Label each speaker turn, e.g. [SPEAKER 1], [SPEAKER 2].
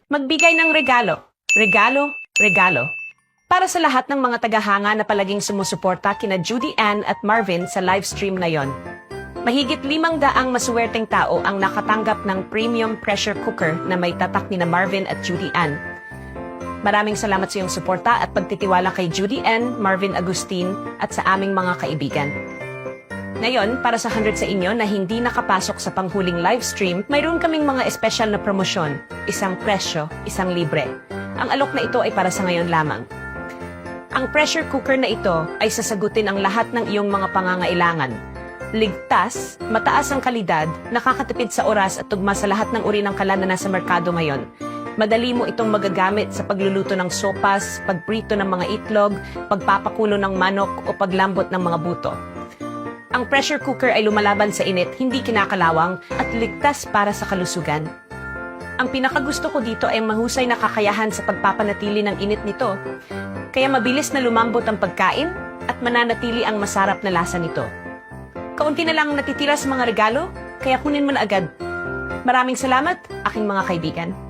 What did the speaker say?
[SPEAKER 1] Magbigay ng regalo. Regalo, regalo. Para sa lahat ng mga tagahanga na palaging sumusuporta kina Judy Ann at Marvin sa livestream na yon. Mahigit 500 masuwerteng tao ang nakatanggap ng premium pressure cooker na may tatak ni na Marvin at Judy Ann. Maraming salamat sa iyong suporta at pagtitiwala kay Judy Ann, Marvin Agustin at sa aming mga kaibigan. Ngayon, para sa 100 sa inyo na hindi nakapasok sa panghuling livestream, mayroon kaming mga espesyal na promosyon. Isang presyo, isang libre. Ang alok na ito ay para sa ngayon lamang. Ang pressure cooker na ito ay sasagutin ang lahat ng iyong mga pangangailangan. Ligtas, mataas ang kalidad, nakakatipid sa oras at tugma sa lahat ng uri ng kalan na nasa merkado ngayon. Madali mo itong magagamit sa pagluluto ng sopas, pagprito ng mga itlog, pagpapakulo ng manok o paglambot ng mga buto. Ang pressure cooker ay lumalaban sa init, hindi kinakalawang at ligtas para sa kalusugan. Ang pinakagusto ko dito ay mahusay na kakayahan sa pagpapanatili ng init nito. Kaya mabilis na lumambot ang pagkain at mananatili ang masarap na lasa nito. Kaunti na lang natitira sa mga regalo, kaya kunin mo na agad. Maraming salamat, aking mga kaibigan.